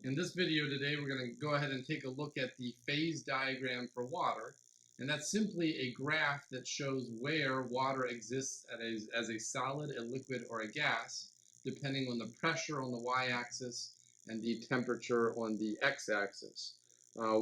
In this video today, we're going to go ahead and take a look at the phase diagram for water. And that's simply a graph that shows where water exists as a solid, a liquid, or a gas, depending on the pressure on the y-axis and the temperature on the x-axis.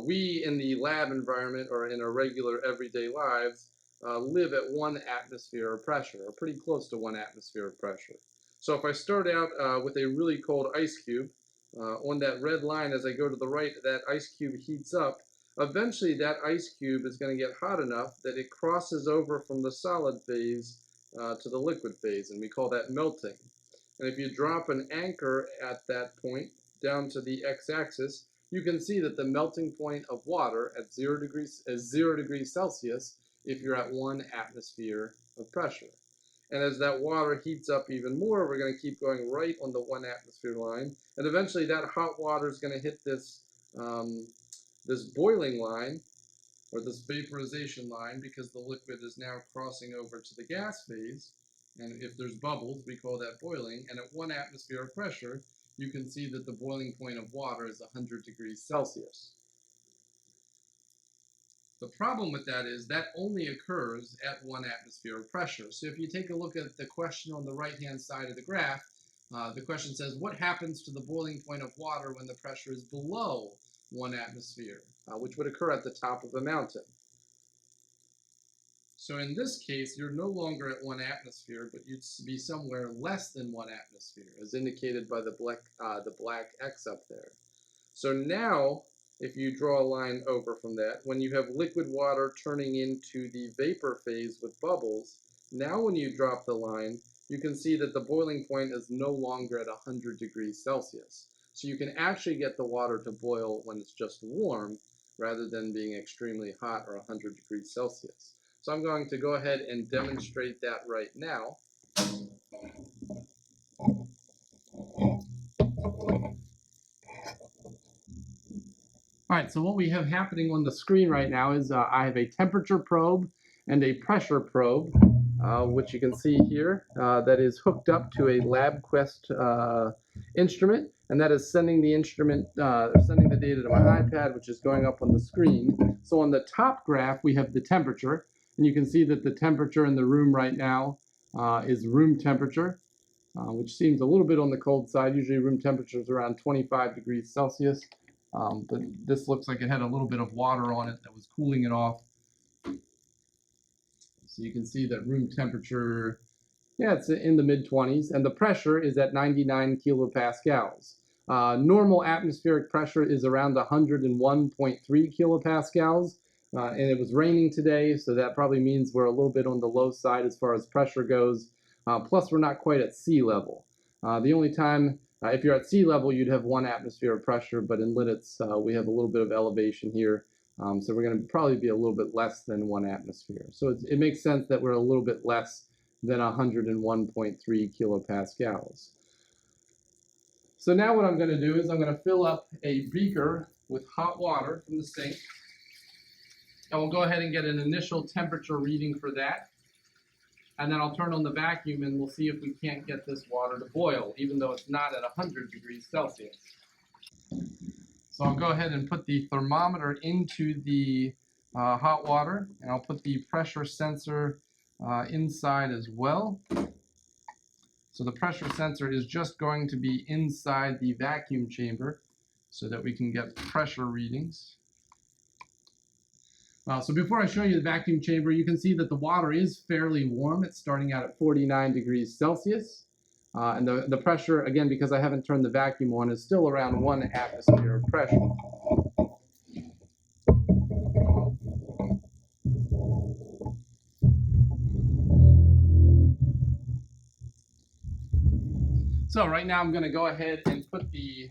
We in the lab environment or in our regular everyday lives live at 1 atmosphere of pressure, or pretty close to 1 atmosphere of pressure. So if I start out with a really cold ice cube, on that red line as I go to the right, that ice cube heats up. Eventually that ice cube is going to get hot enough that it crosses over from the solid phase to the liquid phase, and we call that melting. And if you drop an anchor at that point down to the x-axis, you can see that the melting point of water at 0 degrees Celsius if you're at 1 atmosphere of pressure. And as that water heats up even more, we're going to keep going right on the 1 atmosphere line. And eventually that hot water is going to hit this, this boiling line, or this vaporization line, because the liquid is now crossing over to the gas phase. And if there's bubbles, we call that boiling. And at 1 atmosphere of pressure, you can see that the boiling point of water is 100 degrees Celsius. The problem with that is that only occurs at 1 atmosphere of pressure. So if you take a look at the question on the right-hand side of the graph, the question says, what happens to the boiling point of water when the pressure is below 1 atmosphere, which would occur at the top of a mountain? So in this case, you're no longer at 1 atmosphere, but you'd be somewhere less than 1 atmosphere, as indicated by the black X up there. So now, if you draw a line over from that, when you have liquid water turning into the vapor phase with bubbles, now when you drop the line, you can see that the boiling point is no longer at 100 degrees Celsius. So you can actually get the water to boil when it's just warm, rather than being extremely hot or 100 degrees Celsius. So I'm going to go ahead and demonstrate that right now. All right, so what we have happening on the screen right now is I have a temperature probe and a pressure probe, which you can see here, that is hooked up to a LabQuest instrument, and that is sending the instrument, sending the data to my iPad, which is going up on the screen. So on the top graph, we have the temperature, and you can see that the temperature in the room right now is room temperature, which seems a little bit on the cold side. Usually room temperature is around 25 degrees Celsius. But this looks like it had a little bit of water on it that was cooling it off. So you can see that room temperature, yeah, it's in the mid-20s, and the pressure is at 99 kilopascals. Normal atmospheric pressure is around 101.3 kilopascals, and it was raining today, so that probably means we're a little bit on the low side as far as pressure goes. Plus, we're not quite at sea level. The only time if you're at sea level, you'd have 1 atmosphere of pressure, but in Lititz, we have a little bit of elevation here. So we're going to probably be a little bit less than 1 atmosphere. So it makes sense that we're a little bit less than 101.3 kilopascals. So now what I'm going to do is I'm going to fill up a beaker with hot water from the sink. And we'll go ahead and get an initial temperature reading for that. And then I'll turn on the vacuum and we'll see if we can't get this water to boil, even though it's not at 100 degrees Celsius. So I'll go ahead and put the thermometer into the hot water, and I'll put the pressure sensor inside as well. So the pressure sensor is just going to be inside the vacuum chamber so that we can get pressure readings. So before I show you the vacuum chamber, you can see that the water is fairly warm. It's starting out at 49 degrees Celsius. And the pressure, again, because I haven't turned the vacuum on, is still around 1 atmosphere of pressure. So right now I'm going to go ahead and put the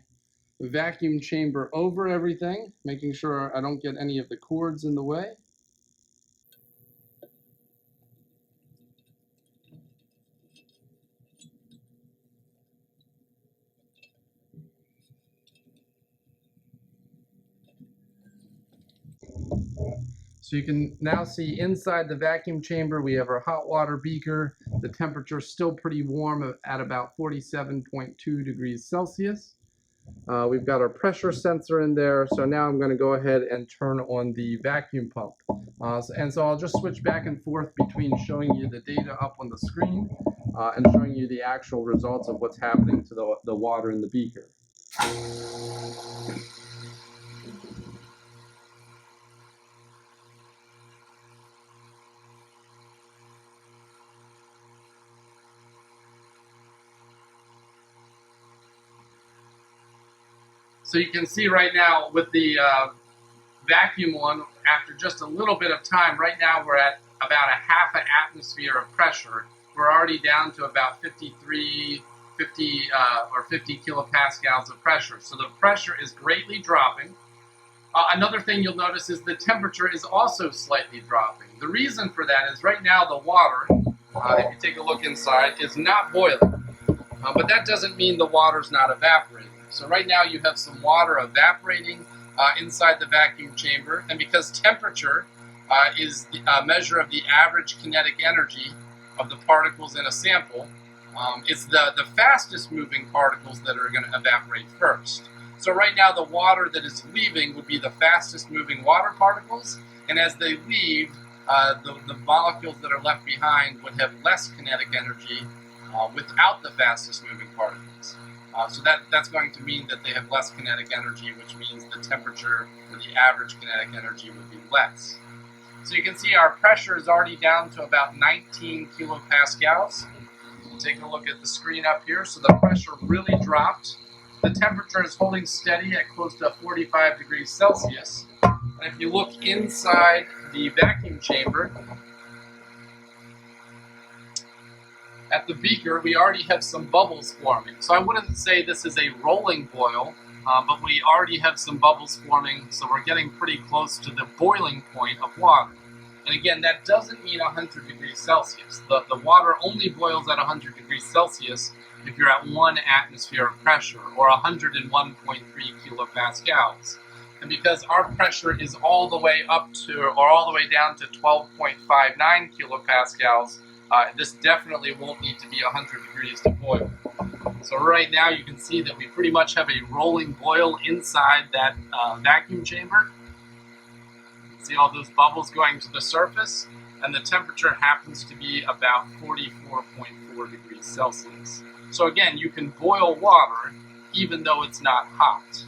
vacuum chamber over everything, making sure I don't get any of the cords in the way. So you can now see inside the vacuum chamber we have our hot water beaker. The temperature is still pretty warm at about 47.2 degrees Celsius. We've got our pressure sensor in there. So now I'm going to go ahead and turn on the vacuum pump. And so I'll just switch back and forth between showing you the data up on the screen and showing you the actual results of what's happening to the water in the beaker. So you can see right now with the vacuum on, after just a little bit of time, right now we're at about a half an atmosphere of pressure. We're already down to about 50 kilopascals of pressure. So the pressure is greatly dropping. Another thing you'll notice is the temperature is also slightly dropping. The reason for that is right now the water, if you take a look inside, is not boiling. But that doesn't mean the water's not evaporating. So right now you have some water evaporating inside the vacuum chamber, and because temperature is a measure of the average kinetic energy of the particles in a sample, it's the fastest moving particles that are going to evaporate first. So right now the water that is leaving would be the fastest moving water particles, and as they leave, the molecules that are left behind would have less kinetic energy without the fastest moving particles. So that's going to mean that they have less kinetic energy, which means the temperature or the average kinetic energy would be less. So you can see our pressure is already down to about 19 kilopascals. Take a look at the screen up here. So the pressure really dropped. The temperature is holding steady at close to 45 degrees Celsius. And if you look inside the vacuum chamber, at the beaker, we already have some bubbles forming. So I wouldn't say this is a rolling boil, but we already have some bubbles forming, so we're getting pretty close to the boiling point of water. And again, that doesn't mean 100 degrees Celsius. The water only boils at 100 degrees Celsius if you're at 1 atmosphere of pressure, or 101.3 kilopascals. And because our pressure is all the way up to, or all the way down to 12.59 kilopascals, this definitely won't need to be 100 degrees to boil. So right now you can see that we pretty much have a rolling boil inside that vacuum chamber. You can see all those bubbles going to the surface, and the temperature happens to be about 44.4 degrees Celsius. So again, you can boil water even though it's not hot.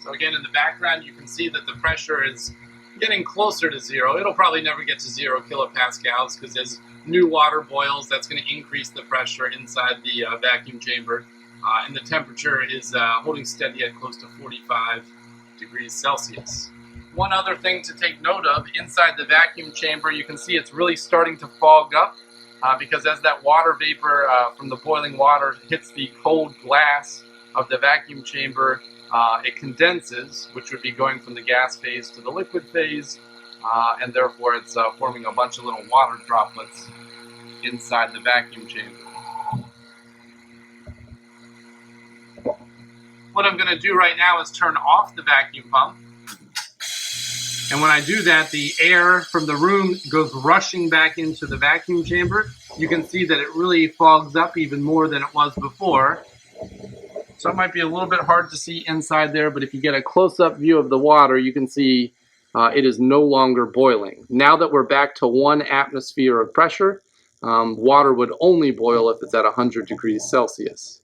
So again, in the background, you can see that the pressure is getting closer to zero. It'll probably never get to 0 kilopascals because as new water boils, that's going to increase the pressure inside the vacuum chamber. And the temperature is holding steady at close to 45 degrees Celsius. One other thing to take note of, inside the vacuum chamber, you can see it's really starting to fog up because as that water vapor from the boiling water hits the cold glass of the vacuum chamber, it condenses, which would be going from the gas phase to the liquid phase, and therefore it's forming a bunch of little water droplets inside the vacuum chamber. What I'm going to do right now is turn off the vacuum pump. And when I do that, the air from the room goes rushing back into the vacuum chamber. You can see that it really fogs up even more than it was before. So it might be a little bit hard to see inside there, but if you get a close-up view of the water, you can see it is no longer boiling. Now that we're back to 1 atmosphere of pressure, water would only boil if it's at 100 degrees Celsius.